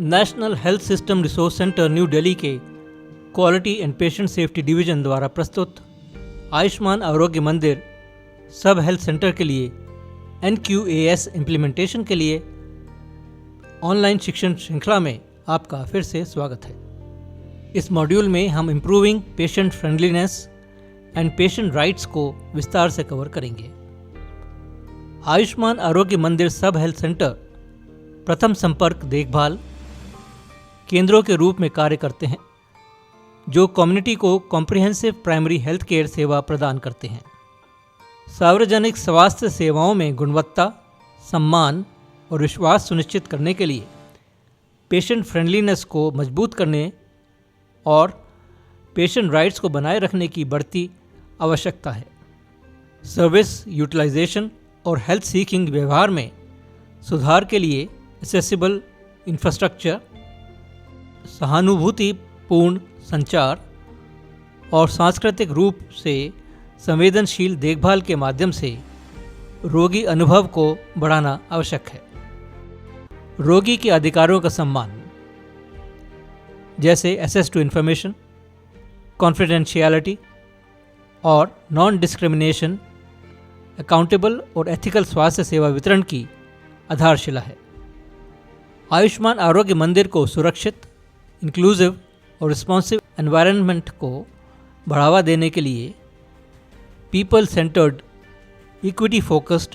National health system resource centre New Delhi के quality and patient safety division द्वारा प्रस्तुत आयुष्मान आरोग्य मंदिर सब हेल्थ सेंटर के लिए NQAS इम्प्लीमेंटेशन के लिए ऑनलाइन शिक्षण श्रृंखला में आपका फिर से स्वागत है। इस मॉड्यूल में हम improving patient friendliness and patient rights को विस्तार से कवर करेंगे। आयुष्मान आरोग्य मंदिर सब हेल्थ सेंटर प्रथम संपर्क देखभाल केंद्रों के रूप में कार्य करते हैं, जो कम्युनिटी को कॉम्प्रिहेंसिव प्राइमरी हेल्थ केयर सेवा प्रदान करते हैं। सार्वजनिक स्वास्थ्य सेवाओं में गुणवत्ता, सम्मान और विश्वास सुनिश्चित करने के लिए पेशेंट फ्रेंडलीनेस को मजबूत करने और पेशेंट राइट्स को बनाए रखने की बढ़ती आवश्यकता है। सर्विस यूटिलाइजेशन और हेल्थ सीकिंग व्यवहार में सुधार के लिए एक्सेसिबल इंफ्रास्ट्रक्चर, सहानुभूतिपूर्ण संचार और सांस्कृतिक रूप से संवेदनशील देखभाल के माध्यम से रोगी अनुभव को बढ़ाना आवश्यक है। रोगी के अधिकारों का सम्मान, जैसे एक्सेस टू इंफॉर्मेशन, कॉन्फिडेंशियलिटी और नॉन डिस्क्रिमिनेशन, अकाउंटेबल और एथिकल स्वास्थ्य सेवा वितरण की आधारशिला है। आयुष्मान आरोग्य मंदिर को सुरक्षित, इंक्लूसिव और रिस्पॉन्सिव एनवायरनमेंट को बढ़ावा देने के लिए पीपल सेंटर्ड, इक्विटी फोकस्ड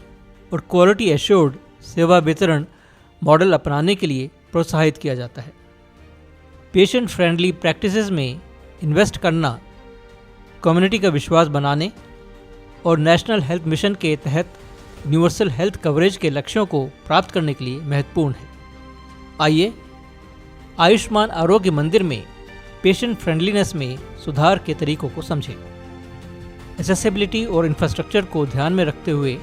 और क्वालिटी एश्योर्ड सेवा वितरण मॉडल अपनाने के लिए प्रोत्साहित किया जाता है। पेशेंट फ्रेंडली प्रैक्टिसेस में इन्वेस्ट करना कम्युनिटी का विश्वास बनाने और नेशनल हेल्थ मिशन के तहत यूनिवर्सल हेल्थ कवरेज के लक्ष्यों को प्राप्त करने के लिए महत्वपूर्ण है। आइए आयुष्मान आरोग्य मंदिर में पेशेंट फ्रेंडलीनेस में सुधार के तरीकों को समझें। एक्सेसिबिलिटी और इंफ्रास्ट्रक्चर को ध्यान में रखते हुए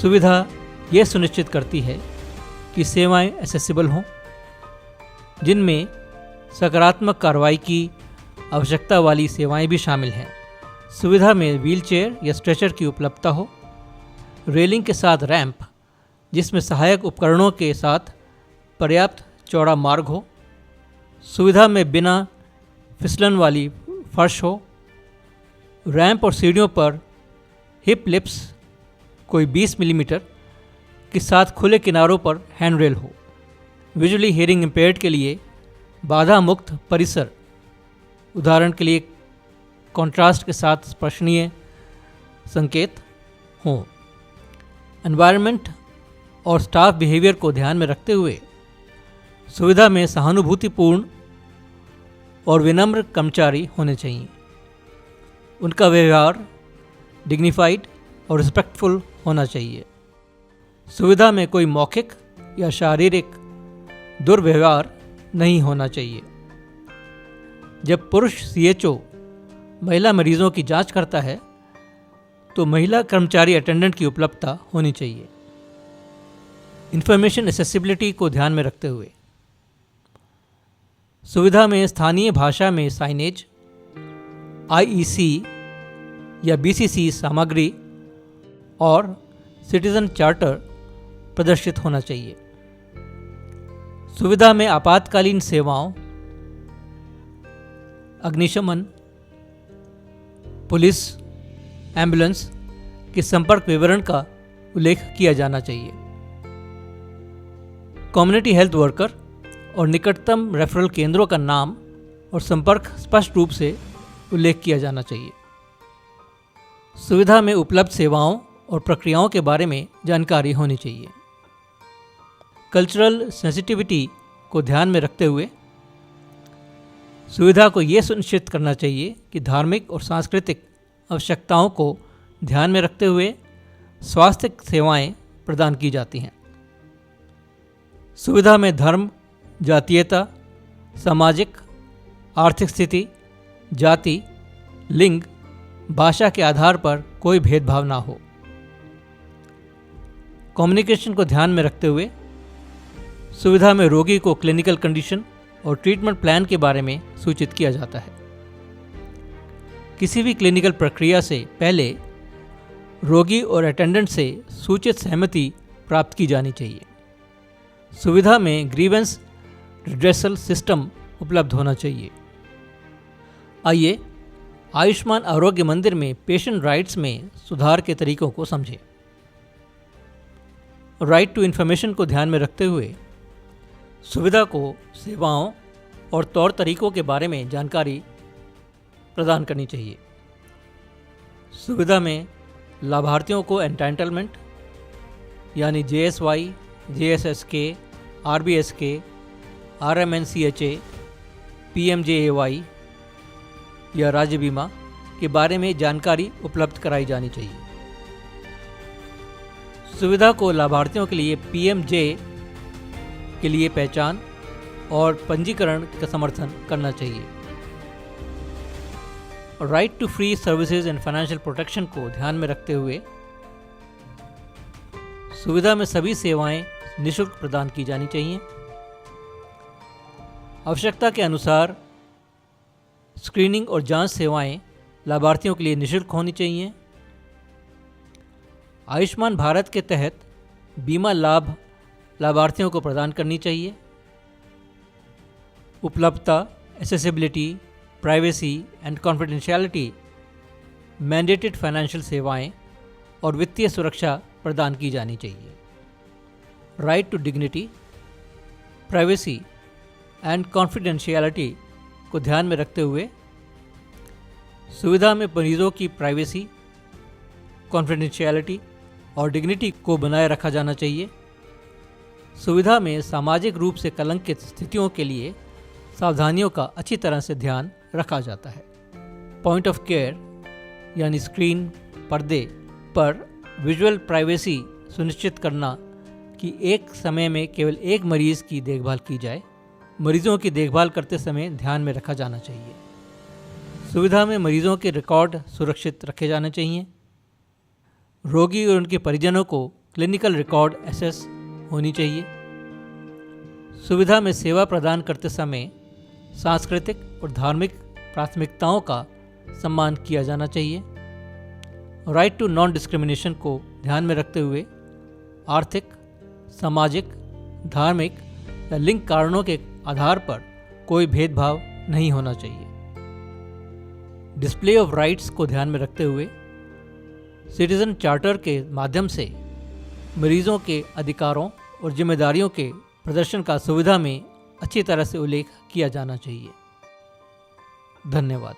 सुविधा यह सुनिश्चित करती है कि सेवाएं एक्सेसिबल हों, जिनमें सकारात्मक कार्रवाई की आवश्यकता वाली सेवाएं भी शामिल हैं। सुविधा में व्हीलचेयर या स्ट्रेचर की उपलब्धता हो, रेलिंग के साथ रैंप जिसमें सहायक उपकरणों के साथ पर्याप्त चौड़ा मार्ग हो, सुविधा में बिना फिसलन वाली फर्श हो, रैंप और सीढ़ियों पर हिप लिप्स कोई 20 मिलीमीटर के साथ खुले किनारों पर हैंड रेल हो, विजुअली हियरिंग इम्पेयर्ड के लिए बाधा मुक्त परिसर, उदाहरण के लिए कॉन्ट्रास्ट के साथ स्पर्शनीय संकेत हों। एनवायरनमेंट और स्टाफ बिहेवियर को ध्यान में रखते हुए सुविधा में सहानुभूतिपूर्ण और विनम्र कर्मचारी होने चाहिए। उनका व्यवहार डिग्निफाइड और रिस्पेक्टफुल होना चाहिए। सुविधा में कोई मौखिक या शारीरिक दुर्व्यवहार नहीं होना चाहिए। जब पुरुष CHO महिला मरीजों की जांच करता है तो महिला कर्मचारी अटेंडेंट की उपलब्धता होनी चाहिए। इंफॉर्मेशन एक्सेसिबिलिटी को ध्यान में रखते हुए सुविधा में स्थानीय भाषा में साइनेज, IEC या BCC सामग्री और सिटीजन चार्टर प्रदर्शित होना चाहिए। सुविधा में आपातकालीन सेवाओं, अग्निशमन, पुलिस, एम्बुलेंस के संपर्क विवरण का उल्लेख किया जाना चाहिए। कम्युनिटी हेल्थ वर्कर और निकटतम रेफरल केंद्रों का नाम और संपर्क स्पष्ट रूप से उल्लेख किया जाना चाहिए। सुविधा में उपलब्ध सेवाओं और प्रक्रियाओं के बारे में जानकारी होनी चाहिए। कल्चरल सेंसिटिविटी को ध्यान में रखते हुए सुविधा को ये सुनिश्चित करना चाहिए कि धार्मिक और सांस्कृतिक आवश्यकताओं को ध्यान में रखते हुए स्वास्थ्य सेवाएं प्रदान की जाती हैं। सुविधा में धर्म, जातीयता, सामाजिक, आर्थिक स्थिति, जाति, लिंग, भाषा के आधार पर कोई भेदभाव ना हो। कम्युनिकेशन को ध्यान में रखते हुए सुविधा में रोगी को क्लिनिकल कंडीशन और ट्रीटमेंट प्लान के बारे में सूचित किया जाता है। किसी भी क्लिनिकल प्रक्रिया से पहले रोगी और अटेंडेंट से सूचित सहमति प्राप्त की जानी चाहिए। सुविधा में ग्रीवेंस रिड्रेसल सिस्टम उपलब्ध होना चाहिए। आइए आयुष्मान आरोग्य मंदिर में पेशेंट राइट्स में सुधार के तरीकों को समझें। राइट टू इन्फॉर्मेशन को ध्यान में रखते हुए सुविधा को सेवाओं और तौर तरीकों के बारे में जानकारी प्रदान करनी चाहिए। सुविधा में लाभार्थियों को एंटाइटलमेंट यानी JSY, JSSK, RBSK, RMNCHA, PMJAY या राज्य बीमा के बारे में जानकारी उपलब्ध कराई जानी चाहिए। सुविधा को लाभार्थियों के लिए PMJ के लिए पहचान और पंजीकरण का समर्थन करना चाहिए। Right to free services and financial protection को ध्यान में रखते हुए सुविधा में सभी सेवाएं निःशुल्क प्रदान की जानी चाहिए। आवश्यकता के अनुसार स्क्रीनिंग और जांच सेवाएं लाभार्थियों के लिए निःशुल्क होनी चाहिए। आयुष्मान भारत के तहत बीमा लाभ लाभार्थियों को प्रदान करनी चाहिए। उपलब्धता, accessibility, privacy and confidentiality, mandated financial सेवाएं और वित्तीय सुरक्षा प्रदान की जानी चाहिए। Right to dignity, privacy and confidentiality को ध्यान में रखते हुए सुविधा में मरीजों की प्राइवेसी, कॉन्फिडेंशियलिटी और डिग्निटी को बनाए रखा जाना चाहिए। सुविधा में सामाजिक रूप से कलंकित स्थितियों के लिए सावधानियों का अच्छी तरह से ध्यान रखा जाता है। पॉइंट ऑफ केयर यानी स्क्रीन पर्दे पर विजुअल प्राइवेसी सुनिश्चित करना कि एक समय में केवल एक मरीज की देखभाल की जाए, मरीजों की देखभाल करते समय ध्यान में रखा जाना चाहिए। सुविधा में मरीजों के रिकॉर्ड सुरक्षित रखे जाने चाहिए। रोगी और उनके परिजनों को क्लिनिकल रिकॉर्ड एक्सेस होनी चाहिए। सुविधा में सेवा प्रदान करते समय सांस्कृतिक और धार्मिक प्राथमिकताओं का सम्मान किया जाना चाहिए। राइट टू नॉन डिस्क्रिमिनेशन को ध्यान में रखते हुए आर्थिक, सामाजिक, धार्मिक या लिंग कारणों के आधार पर कोई भेदभाव नहीं होना चाहिए। डिस्प्ले ऑफ राइट्स को ध्यान में रखते हुए सिटीजन चार्टर के माध्यम से मरीजों के अधिकारों और जिम्मेदारियों के प्रदर्शन का सुविधा में अच्छी तरह से उल्लेख किया जाना चाहिए। धन्यवाद।